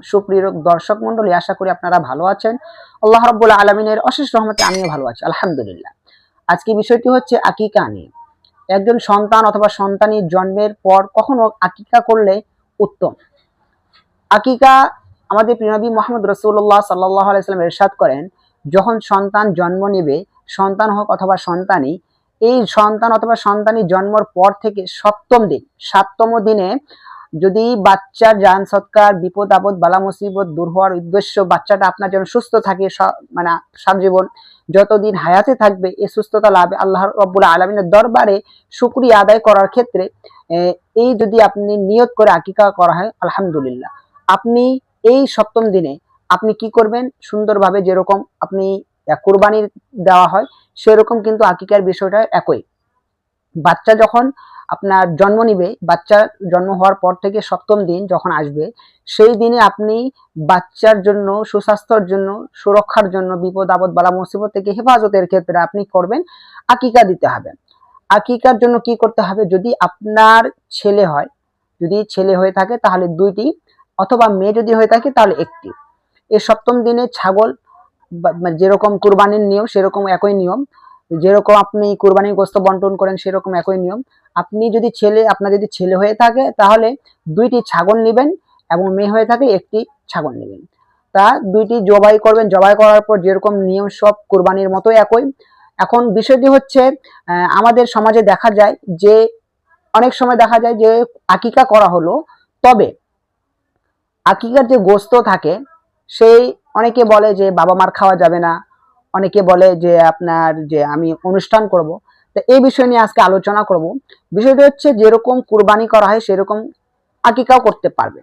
সুপ্রিয় দর্শক মন্ডলী, আশা করি আপনারা ভালো আছেন। আল্লাহ রাব্বুল আলামিনের অশেষ রহমতে আমিও ভালো আছি, আলহামদুলিল্লাহ। আজকে বিষয়টি হচ্ছে আকিকা নিয়ে। একজন সন্তান অথবা সন্তানের জন্মের পর কখনো আকিকা করলে উত্তম। আকিকা আমাদের প্রিয় নবী মুহাম্মদ রাসূলুল্লাহ সাল্লাল্লাহু আলাইহি ওয়াসাল্লাম ইরশাদ করেন, যখন সন্তান জন্ম নেবে, সন্তান হোক অথবা সন্তানি, এই সন্তান অথবা সন্তানি জন্মের পর থেকে সপ্তম দিন, 7তম দিনে যদি বাচ্চার জান সৎকার, বিপদ আপদ, বালা মুসিবত দূর হওয়ার উদ্দেশ্য বাচ্চাটা আপনার যেন সুস্থ থাকে, মানে সারাজীবন যতদিন হায়াতে থাকবে এই সুস্থতা লাভে আল্লাহ রাব্বুল আলামিনের দরবারে শুকরিয়া আদায় করার ক্ষেত্রে এই যদি আপনি নিয়ত করে আকিকা করা হয়, আলহামদুলিল্লাহ। আপনি এই সপ্তম দিনে আপনি কি করবেন, সুন্দরভাবে যেরকম আপনি কুরবানি দেওয়া হয় সেরকম কিন্তু আকিকার বিষয়টা একই। বাচ্চা যখন আপনার জন্ম নিবে, বাচ্চা জন্ম হওয়ার পর থেকে সপ্তম দিন যখন আসবে, সেই দিনে আপনি বাচ্চার জন্য, সুস্বাস্থ্যের জন্য, সুরক্ষার জন্য, বিপদ আপদ বালা মুসিবত থেকে হেফাজতের ক্ষেত্রে আপনি করবেন আকিকা দিতে হবে। আকিকার জন্য কি করতে হবে, যদি আপনার ছেলে হয়, যদি ছেলে হয়ে থাকে তাহলে 2টি, অথবা মেয়ে যদি হয়ে থাকে তাহলে 1টি। এই সপ্তম দিনে ছাগল যেরকম কুরবানির নিয়ম সেরকম একই নিয়ম, যেরকম আপনি কুরবানির গোশত বন্টন করেন সেরকম একই নিয়ম। আপনি যদি আপনার যদি ছেলে হয়ে থাকে তাহলে 2টি ছাগল নেবেন, এবং মেয়ে হয়ে থাকে 1টি ছাগল নেবেন। তা 2টি জবাই করবেন, জবাই করার পর যেরকম নিয়ম সব কুরবানির মতো একই। এখন বিষয়টি হচ্ছে, আমাদের সমাজে দেখা যায় যে অনেক সময় দেখা যায় যে আকিকা করা হলো, তবে আকিকার যে গোশত থাকে সেই অনেকে বলে যে বাবা মার খাওয়া যাবে না, অনেকে বলে যে আপনার যে আমি অনুষ্ঠান করব। তো এই বিষয় নিয়ে আজকে আলোচনা করব। বিষয়টি হচ্ছে, যেরকম কুরবানি করা হয় সেরকম আকিকাও করতে পারবে,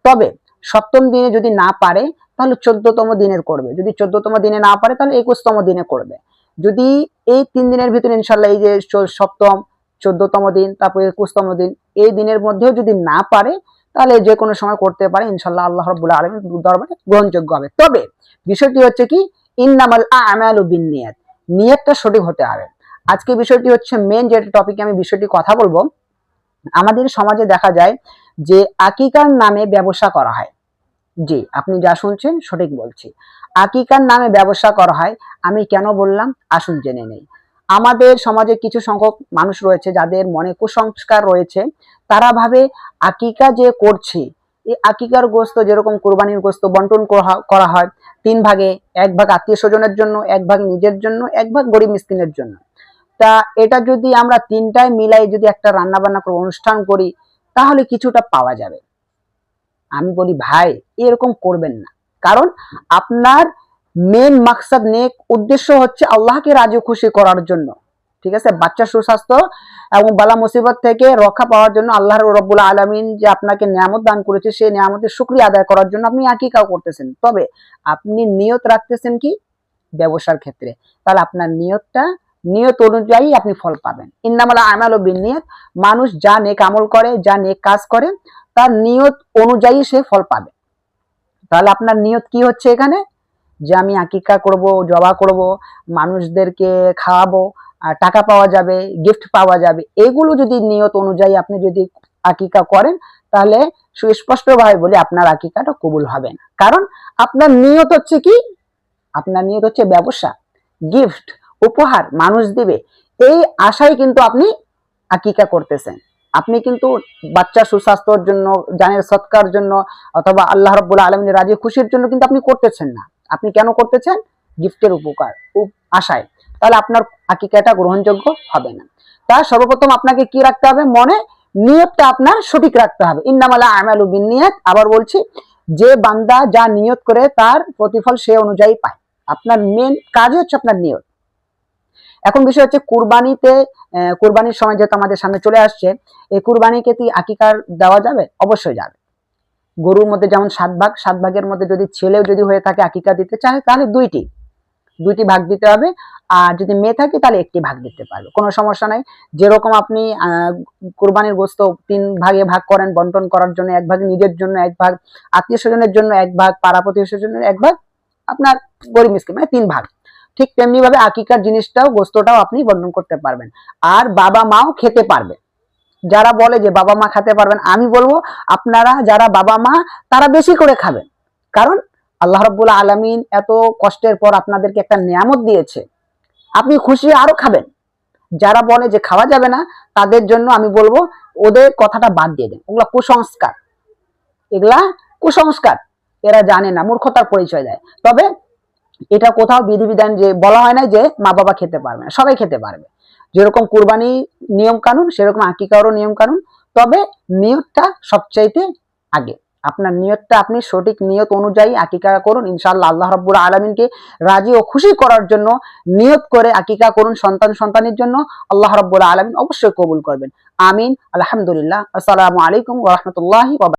তবে সপ্তম দিনে যদি না পারে তাহলে 14তম দিনের করবে, যদি 14তম দিনে না পারে তাহলে 21তম দিনে করবে। যদি এই 3 দিনের ভিতরে ইনশাল্লাহ, এই যে সপ্তম, 14তম দিন, তারপর 21তম দিন, এই দিনের মধ্যেও যদি না পারে তাহলে যে কোনো সময় করতে পারে, ইনশাল্লাহ আল্লাহ রাব্বুল আলামিন দরবারে গ্রহণযোগ্য হবে। তবে বিষয়টি হচ্ছে কি, ইন্নামাল আমালু বিন্নিয়াত, নিয়তটা সঠিক হতে হবে। আজকে বিষয়টি হচ্ছে মেন যে টপিকে আমি বিষয়টি কথা বলবো। আমাদের সমাজে দেখা যায় যে আকিকার নামে ব্যবসা করা হয়। জি, আপনি যা শুনছেন সঠিক বলছি, আকিকার নামে ব্যবসা করা হয়। আমি কেন বললাম, আসুন জেনে নেই। আমাদের সমাজে কিছু সংখ্যক মানুষ রয়েছে যাদের মনে কুসংস্কার রয়েছে। তারা ভাবে আকিকা যে করছি, এই আকিকার গোশত যেরকম কুরবানির গোশত বন্টন করা হয় 3 ভাগে, 1 ভাগ আত্মীয় স্বজনের জন্য, 1 ভাগ নিজের জন্য, 1 ভাগ গরিব মিসকিনের জন্য। তা এটা যদি আমরা 3টাই মিলাই যদি একটা রান্না বান্না করে অনুষ্ঠান করি তাহলে কিছুটা পাওয়া যাবে। আমি বলি ভাই, এরকম করবেন না। কারণ আপনার মেন মাকসাদ, নেক উদ্দেশ্য হচ্ছে আল্লাহকে রাজি খুশি করার জন্য, ঠিক আছে? বাচ্চার সুস্বাস্থ্য এবং বালা মুসিবত থেকে রক্ষা পাওয়ার জন্য আল্লাহ রাব্বুল আলামিন যে আপনাকে নিয়ামত দান করেছে, সেই নিয়ামতের শুকরিয়া আদায় করার জন্য আপনি আকিকাও করতেছেন। তবে আপনি নিয়ত রাখতেছেন কি ব্যবসার ক্ষেত্রে, তাহলে আপনার নিয়ত অনুযায়ী আপনি ফল পাবেন। ইন্নামাল আমালু বিন্নিয়াত, মানুষ যা নেক আমল করে, যা নেক কাজ করে, তার নিয়ত অনুযায়ী সে ফল পাবে। তাহলে আপনার নিয়ত কি হচ্ছে এখানে, যে আমি আকিকা করব, জবা করব, মানুষদেরকে খাওয়াবো, আর টাকা পাওয়া যাবে, গিফট পাওয়া যাবে, এগুলো যদি নিয়ত অনুযায়ী আপনি যদি আকিকা করেন তাহলে সুস্পষ্টভাবে বলি আপনার আকিকাটা কবুল হবে না। কারণ আপনার নিয়ত হচ্ছে কি, আপনার নিয়ত হচ্ছে ব্যবসা, গিফট, উপহার মানুষ দিবে, এই আশায় কিন্তু আপনি আকিকা করতেছেন। আপনি কিন্তু বাচ্চার সুস্বাস্থ্যের জন্য, জানের সৎকার জন্য, অথবা আল্লাহ রাব্বুল আলামিনের রাজি খুশির জন্য কিন্তু আপনি করতেছেন না। আপনি কেন করতেছেন, গিফটের উপকার আশায়। তাহলে আপনার আকিকাটা গ্রহণযোগ্য হবে না। তাই সর্বপ্রথম আপনাকে কি রাখতে হবে, মনে নিয়তটা আপনার সঠিক রাখতে হবে। ইন্নামাল আমালু বিন্নিয়াত, আবার বলছি, যে বান্দা যা নিয়ত করে তার প্রতিফল সে অনুযায়ী পায়। আপনার মেন কাজ হচ্ছে আপনার নিয়ত। এখন বিষয় হচ্ছে কুরবানিতে, কুরবানির সময় যেহেতু আমাদের সামনে চলে আসছে, এই কুরবানিকে কি আকিকার দেওয়া যাবে? অবশ্যই যাবে। গরুর মধ্যে যেমন 7 ভাগ, 7 ভাগের মধ্যে যদি ছেলেও যদি হয়ে থাকে আকিকা দিতে চায় তাহলে 2টি ভাগ দিতে হবে, আর যদি মেয়ে থাকে তাহলে 1টি ভাগ দিতে পারবে, কোনো সমস্যা নাই। যেরকম আপনি কুরবানির গোশত 3 ভাগে ভাগ করেন বন্টন করার জন্য, 1 ভাগ নিজের জন্য, 1 ভাগ আত্মীয় স্বজনের জন্য, 1 ভাগ পাড়া প্রতিবেশীর জন্য, 1 ভাগ আপনার গরিব মিসকিন, মানে 3 ভাগ। ঠিক তেমনি ভাবে আকিকার জিনিসটাও, গোশতটাও আপনি বন্টন করতে পারবেন, আর বাবা মাও খেতে পারবে। যারা বলে যে বাবা মা খেতে পারবেন, আমি বলবো আপনারা যারা বাবা মা তারা বেশি করে খাবেন, কারণ আল্লাহ রাব্বুল আলামিন এত কষ্টের পর আপনাদেরকে একটা নিয়ামত দিয়েছে, আপনি খুশি আরো খাবেন। যারা বলে যে খাওয়া যাবে না, তাদের জন্য আমি বলবো ওদের কথাটা বাদ দিয়ে দেন। ওগুলা কুসংস্কার, এগুলা কুসংস্কার, এরা জানে না, মূর্খতার পরিচয় দেয়। তবে এটা কোথাও বিধিবিধান যে বলা হয় না যে মা বাবা খেতে পারবে না, সবাই খেতে পারবে। যেরকম কুরবানি নিয়ম কানুন, সেরকম আকিকারও নিয়ম কানুন। তবে নিয়তটা সবচাইতে আগে। আপনার নিয়তটা আপনি সঠিক নিয়ত অনুযায়ী আকিকা করুন, ইনশাআল্লাহ আল্লাহ রাব্বুল আলামিনকে রাজি ও খুশি করার জন্য নিয়ত করে আকিকা করুন সন্তানের জন্য। আল্লাহ রাব্বুল আলামিন অবশ্যই কবুল করবেন। আমিন। আলহামদুলিল্লাহ। আসসালামু আলাইকুম ওয়া রাহমাতুল্লাহি ওয়া বারাকাতুহু।